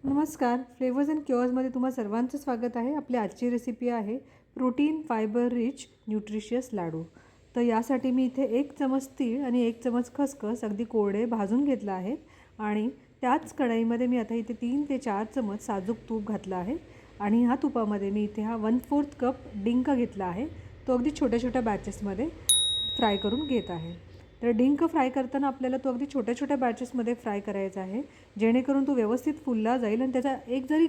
नमस्कार. Flavours and क्युअर्समध्ये तुम्हा सर्वांचं स्वागत आहे. आपली आजची रेसिपी आहे प्रोटीन फायबर रिच न्यूट्रिशियस लाडू. तर यासाठी मी इथे 1 चमच तीळ आणि 1 चमच खसखस अगदी कोरडे भाजून घेतला आहे आणि त्याच कढईमध्ये मी आता इथे 3 ते 4 चमच साजूक तूप घातलं आहे आणि ह्या तुपामध्ये मी इथे हा 1/4 कप डिंक घेतला आहे. तो अगदी छोट्या छोट्या बॅचेसमध्ये फ्राय करून घेत आहे. तर डिंक फ्राय करताना आपल्याला तो अगदी छोट्या छोट्या बॅचेसमध्ये फ्राय करायचा आहे, जेणेकरून तो व्यवस्थित फुलला जाईल आणि त्याचा एक जरी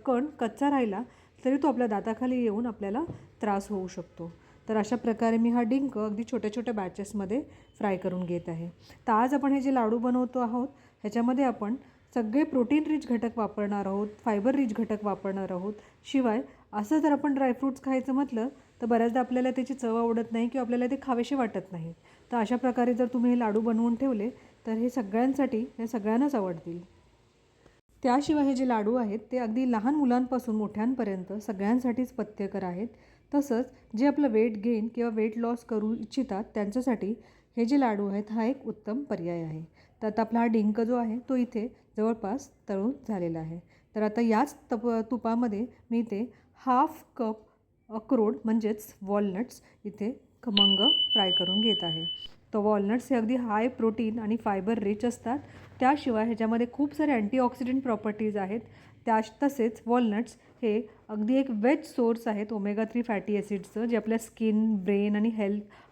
कण कच्चा राहिला तरी तो आपल्या दाताखाली येऊन आपल्याला त्रास होऊ शकतो. तर अशा प्रकारे मी हा डिंक अगदी छोट्या छोट्या बॅचेसमध्ये फ्राय करून घेत आहे. तर आज आपण हे जे लाडू बनवतो आहोत ह्याच्यामध्ये आपण सगळे प्रोटीन रिच घटक वापरणार आहोत, फायबर रिच घटक वापरणार आहोत. शिवाय असं जर आपण ड्रायफ्रूट्स खायचं म्हटलं तर बऱ्याचदा आपल्याला त्याची चव आवडत नाही किंवा आपल्याला ते खावेसे वाटत नाही. तर अशा प्रकारे जर तुम्ही हे लाडू बनवून ठेवले तर हे सगळ्यांनाच आवडतील. त्याशिवाय हे जे लाडू आहेत ते अगदी लहान मुलांपासून मोठ्यांपर्यंत सगळ्यांसाठीच पथ्यकर आहेत. तसंच जे आपलं वेट गेन किंवा वेट लॉस करू इच्छितात त्यांच्यासाठी हे जे लाडू आहेत हा एक उत्तम पर्याय आहे. तर आता आपला हा डिंक जो आहे तो इथे जवळपास तळून झालेला आहे. तर आता याच तुपामध्ये मी इथे 1/2 कप अक्रोड म्हणजेच वॉलनट्स इथे खमंग फ्राय करून घेत आहे. तर वॉलनट्स हे अगदी हाय प्रोटीन आणि फायबर रिच असतात. त्याशिवाय ह्याच्यामध्ये खूप सारे अँटीऑक्सिडंट प्रॉपर्टीज आहेत. तसेच वॉलनट्स हे अगदी एक वेज सोर्स आहेत ओमेगा 3 फॅटी ॲसिड्सचं, जे आपल्या स्किन, ब्रेन आणि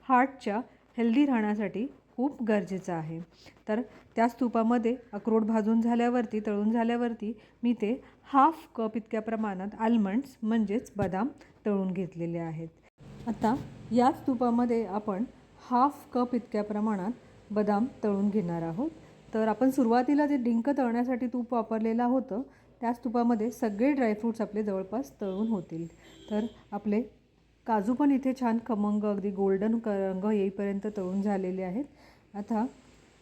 हार्टच्या हेल्दी राहण्यासाठी खूप गरजेचं आहे. तर त्याच तुपामध्ये अक्रोड तळून झाल्यावरती मी ते 1/2 कप इतक्या प्रमाणात आल्मंड्स म्हणजेच बदाम तळून घेतलेले आहेत. आता याच तुपामध्ये आपण 1/2 कप इतक्या प्रमाणात बदाम तळून घेणार आहोत. तर आपण सुरुवातीला जे डिंक तळण्यासाठी तूप वापरलेलं होतं त्याच तुपामध्ये सगळे ड्रायफ्रूट्स आपले जवळपास तळून होतील. तर आपले काजू पण इथे छान खमंग अगदी गोल्डन रंग येईपर्यंत तळून झालेले आहेत. आता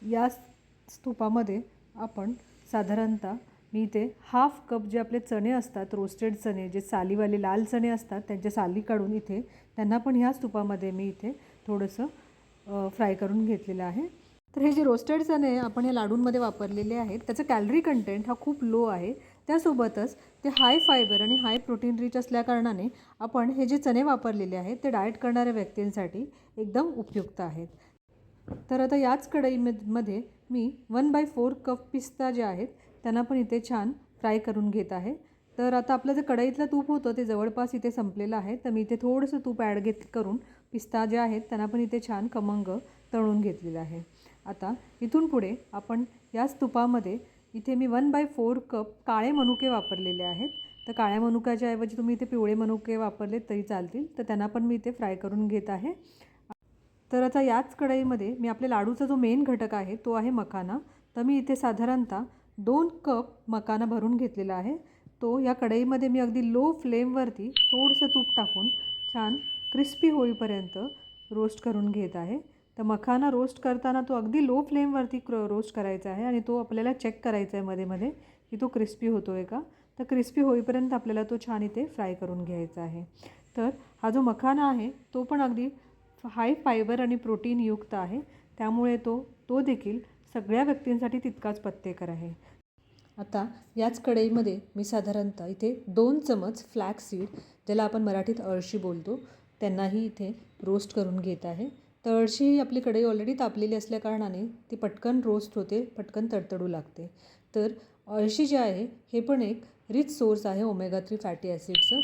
याच तुपामध्ये आपण साधारणतः मी इथे 1/2 कप जे आपले चणे असतात, रोस्टेड चणे, जे सालीवाले लाल चणे असतात त्यांच्या साली काढून इथे त्यांना पण ह्याच तुपामध्ये मी इथे थोडंसं फ्राय करून घेतलेलं आहे. तर हे जे रोस्टेड चणे आपण या लाडूंमध्ये वापरलेले आहेत त्याचं कॅलरी कंटेंट हा खूप लो आहे. त्यासोबतच ते हाय फायबर आणि हाय प्रोटीन रिच असल्याकारणाने आपण हे जे चणे वापरलेले आहेत ते डाएट करणाऱ्या व्यक्तींसाठी एकदम उपयुक्त आहेत. तर आता याच कढईमध्ये मी 1/4 कप पिस्ता जे आहेत त्यांना पण इथे छान फ्राय करून घेत आहे. तर आता आपलं जे कढईतलं तूप होतं ते जवळपास इथे संपलेलं आहे. तर मी इथे थोडंसं तूप करून पिस्ता जे आहेत त्यांना पण इथे छान खमंग तळून घेतलेलं आहे. आता इथून पुढे आपण याच तुपामध्ये इथे मी 1/4 कप काळे मनुके वापरलेले आहेत. तर काळ्या मनुक्याच्या ऐवजी तुम्ही इथे पिवळे मनुके वापरले तरी चालतील. तर त्यांना पण मी इथे फ्राय करून घेत आहे. तर आता याच कढईमध्ये मी आपल्या लाडूचा जो मेन घटक आहे तो आहे मखाना. तर मी इथे साधारणतः 2 कप मखाना भरून घेतलेला आहे. तो या कढईमध्ये मी अगदी लो फ्लेमवरती थोडंसं तूप टाकून छान क्रिस्पी होईपर्यंत रोस्ट करून घेत आहे. तर मखाना रोस्ट करताना तो अगदी लो फ्लेमवरती रोस्ट करायचा आहे आणि तो आपल्याला चेक करायचा आहे मध्ये मध्ये की तो क्रिस्पी होतो आहे का. तर क्रिस्पी होईपर्यंत आपल्याला तो छान इथे फ्राय करून घ्यायचा आहे. तर हा जो मखाना आहे तो पण अगदी हाय फायबर आणि प्रोटीनयुक्त आहे. त्यामुळे तो देखील सगळ्या व्यक्तींसाठी तितकाच पथ्यकर आहे. आता याच कढईमध्ये मी साधारणतः इथे 2 चमच फ्लॅक्स सीड, ज्याला आपण मराठीत अळशी बोलतो, त्यांनाही इथे रोस्ट करून घेत आहे. तर अळशी ही आपली कढई ऑलरेडी तापलेली असल्याकारणाने ती पटकन रोस्ट होते, पटकन तडतडू लागते. तर अळशी जे आहे हे पण एक रिच सोर्स आहे ओमेगा 3 फॅटी ॲसिड्सचं.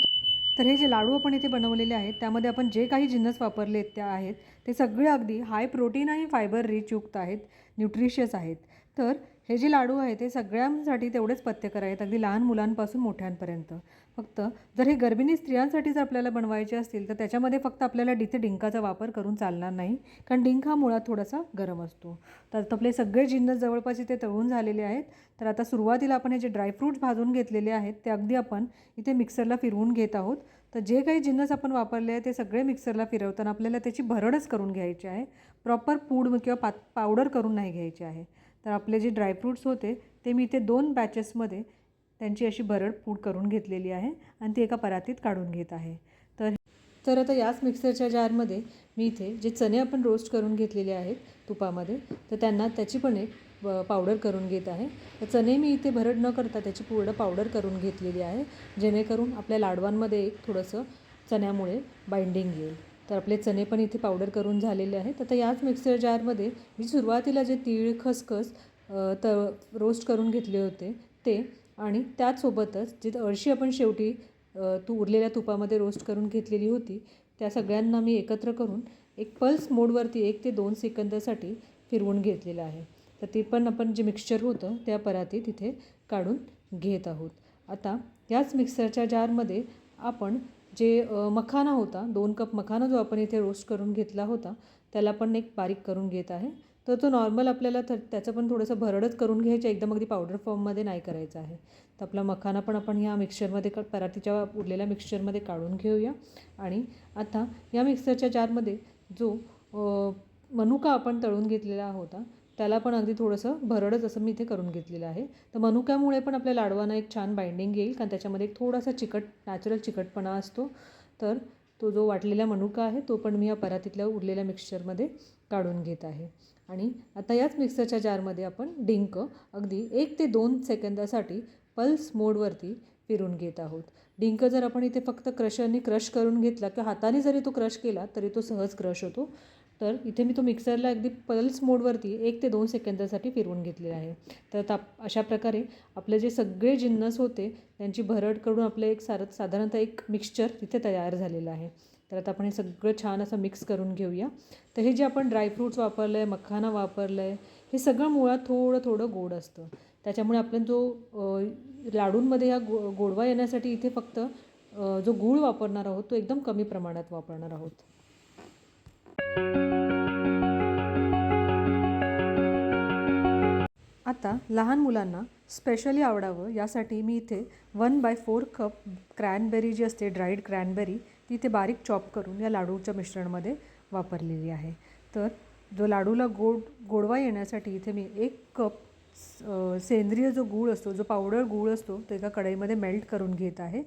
तर हे जे लाडू आपण इथे बनवलेले आहेत त्यामध्ये आपण जे काही जिन्नस वापरले आहेत ते सगळे अगदी हाय प्रोटीन आणि फायबर रिच युक्त आहेत, न्यूट्रिशियस आहेत. तर हे जे लाडू आहेत ते सगळ्यांसाठी तेवढेच पथ्यकर आहेत, अगदी लहान मुलांपासून मोठ्यांपर्यंत. फक्त जर हे गर्भिणी स्त्रियांसाठी जर आपल्याला बनवायचे असतील तर त्याच्यामध्ये फक्त आपल्याला इथे डिंकाचा वापर करून चालणार नाही, कारण डिंक हा मुळात थोडासा गरम असतो. तर आपले सगळे जिन्नस जवळपास इथे तळून झालेले आहेत. तर आता सुरुवातीला आपण हे जे ड्रायफ्रूट्स भाजून घेतलेले आहेत ते अगदी आपण इथे मिक्सरला फिरवून घेत आहोत. तर जे काही जिन्नस आपण वापरले आहे ते सगळे मिक्सरला फिरवताना आपल्याला त्याची भरडच करून घ्यायची आहे, प्रॉपर पूड किंवा पावडर करून नाही घ्यायची आहे. तर आपले जे ड्रायफ्रूट्स होते ते मी इथे 2 बॅचेसमध्ये त्यांची अशी भरड पूड करून घेतलेली आहे आणि ती एका परातीत काढून घेत आहे. तर आता याच मिक्सरच्या जारमध्ये मी इथे जे चणे आपण रोस्ट करून घेतलेले आहेत तुपामध्ये, तर त्याची पण एक पावडर करून घेत आहे. तर चणे मी इथे भरड न करता त्याची पूर्ण पावडर करून घेतलेली आहे, जेणेकरून आपल्या लाडवांमध्ये एक थोडंसं चण्यामुळे बाइंडिंग येईल. तर आपले चणे पण इथे पावडर करून झालेले आहेत. आता याच मिक्सर जारमध्ये मी सुरुवातीला जे तीळ खसखस रोस्ट करून घेतले होते ते, आणि त्याचसोबतच जे अळशी आपण शेवटी उरलेल्या तुपामध्ये रोस्ट करून घेतलेली होती, त्या सगळ्यांना मी एकत्र करून एक पल्स मोडवरती 1 ते 2 सेकंदासाठी फिरवून घेतलेलं आहे. तर ते पण आपण जे मिक्सचर होतं त्या परातीत इथे काढून घेत आहोत. आता याच मिक्सरच्या जारमध्ये आपण जे मखाना होता, 2 कप मखाना जो आपण इथे रोस्ट करून घेतला होता, त्याला पण एक बारीक करून घेत आहे. तर तो नॉर्मल आपल्याला त्याचं पण थोडंसं भरडच करून घ्यायचं, एकदम अगदी पावडर फॉर्ममध्ये नाही करायचं आहे. तर आपला मखाना पण आपण ह्या मिक्सचरमध्ये परातीच्या उरलेल्या मिक्सचरमध्ये काढून घेऊया. आणि आता या मिक्सरच्या जारमध्ये जो मनुका आपण तळून घेतलेला होता, त्याला पण अगदी थोडंसं भरडच असं मी इथे करून घेतलेलं आहे. तर मनुक्यामुळे पण आपल्या लाडवांना एक छान बाइंडिंग येईल, कारण त्याच्यामध्ये एक थोडासा नॅचरल चिकटपणा असतो. तर तो जो वाटलेला मनुका आहे तो पण मी या परातीतल्या उरलेल्या मिक्सचरमध्ये काढून घेत आहे. आणि आता याच मिक्सरच्या जारमध्ये आपण डिंक अगदी 1 ते 2 सेकंदासाठी पल्स मोडवरती फिरून घेत आहोत. डिंक जर आपण इथे फक्त क्रशरने क्रश करून घेतला किंवा हाताने जरी तो क्रश केला तरी तो सहज क्रश होतो. तर इथे मी तो मिक्सरला अगदी पल्स मोडवरती 1 ते 2 सेकंदासाठी फिरवून घेतलेला आहे. तर अशा प्रकारे आपले जे सगळे जिन्नस होते त्यांची भरड करून आपलं एक साधारणतः एक मिक्सचर तिथे तयार झालेलं आहे. तर आता आपण हे सगळं छान असं मिक्स करून घेऊया. तर हे जे आपण ड्रायफ्रूट्स वापरलं आहे, मखाना वापरलं आहे, हे सगळं मुळात थोडं थोडं गोड असतं. त्याच्यामुळे आपण जो लाडूंमध्ये ह्या गोडवा येण्यासाठी इथे फक्त जो गूळ वापरणार आहोत तो एकदम कमी प्रमाणात वापरणार आहोत. आता लहान मुलांना स्पेशली आवडावं यासाठी मी इथे 1/4 कप क्रॅनबेरी जी असते, ड्राईड क्रॅनबेरी, ती इथे बारीक चॉप करून या लाडूच्या मिश्रणमध्ये वापरलेली आहे. तर जो लाडूला गोडवा येण्यासाठी इथे मी 1 कप सेंद्रिय जो गूळ असतो, जो पावडर गूळ असतो, तो एका कढईमध्ये मेल्ट करून घेत आहे.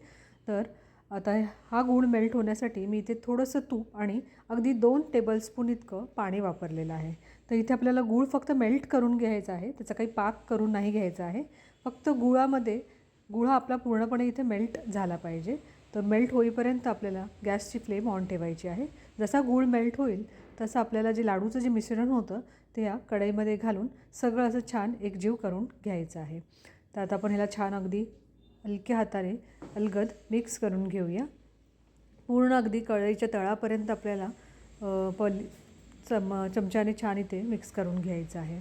तर आता हा गूळ मेल्ट होण्यासाठी मी इथे थोडंसं तूप आणि अगदी 2 टेबलस्पून इतकं पाणी वापरलेलं आहे. तर इथे आपल्याला गूळ फक्त मेल्ट करून घ्यायचा आहे, त्याचा काही पाक करून नाही घ्यायचा आहे. फक्त गूळ हा आपला पूर्णपणे इथे मेल्ट झाला पाहिजे. तर मेल्ट होईपर्यंत आपल्याला गॅसची फ्लेम ऑन ठेवायची आहे. जसा गूळ मेल्ट होईल तसं आपल्याला जे लाडूचं जे मिश्रण होतं ते या कढईमध्ये घालून सगळं असं छान एकजीव करून घ्यायचं आहे. तर आता आपण ह्याला छान अगदी हलक्या हाताने अलगद मिक्स करून घेऊया. पूर्ण अगदी कढईच्या तळापर्यंत आपल्याला चमच्याने छान इथे मिक्स करून घ्यायचं आहे.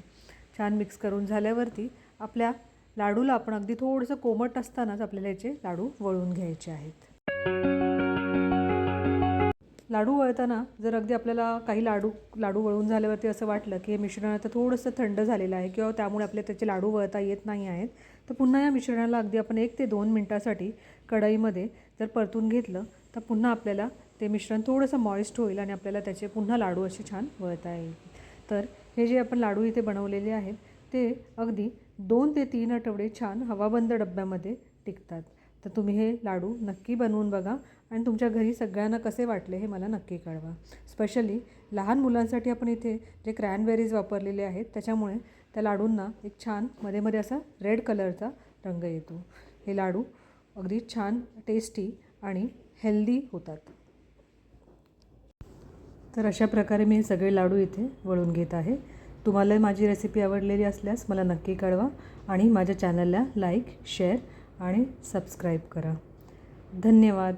छान मिक्स करून झाल्यावरती आपल्या लाडूला आपण अगदी थोडंसं कोमट असतानाच आपल्याला याचे लाडू वळून घ्यायचे आहेत. लाडू वळताना जर अगदी आपल्याला काही लाडू वळून झाल्यावरती असं वाटलं की हे मिश्रण आता थोडंसं थंड झालेलं आहे किंवा त्यामुळे आपल्याला त्याचे लाडू वळता येत नाही आहेत, तर पुन्हा या मिश्रणाला अगदी आपण 1 ते 2 मिनटासाठी कढईमध्ये जर परतून घेतलं तर पुन्हा आपल्याला ते मिश्रण थोडंसं मॉइस्ट होईल आणि आपल्याला त्याचे पुन्हा लाडू असे छान वळता येईल. तर हे जे आपण लाडू इथे बनवलेले आहेत ते अगदी 2 ते 3 आठवडे छान हवाबंद डब्यामध्ये टिकतात. तर तुम्ही हे लाडू नक्की बनवून बघा आणि तुमच्या घरी सगळ्यांना कसे वाटले हे मला नक्की कळवा. स्पेशली लहान मुलांसाठी आपण इथे जे क्रॅनबेरीज वापरलेले आहेत त्याच्यामुळे त्या लाडूंना एक छान मध्ये मध्ये असा रेड कलरचा रंग येतो. हे लाडू अगदी छान टेस्टी आणि हेल्दी होतात. तर अशा प्रकारे मी हे सगळे लाडू इथे वळून घेत आहे. तुम्हाला माझी रेसिपी आवडलेली असल्यास मला नक्की कळवा आणि माझ्या चॅनलला लाईक, शेअर आणि सबस्क्राईब करा. धन्यवाद.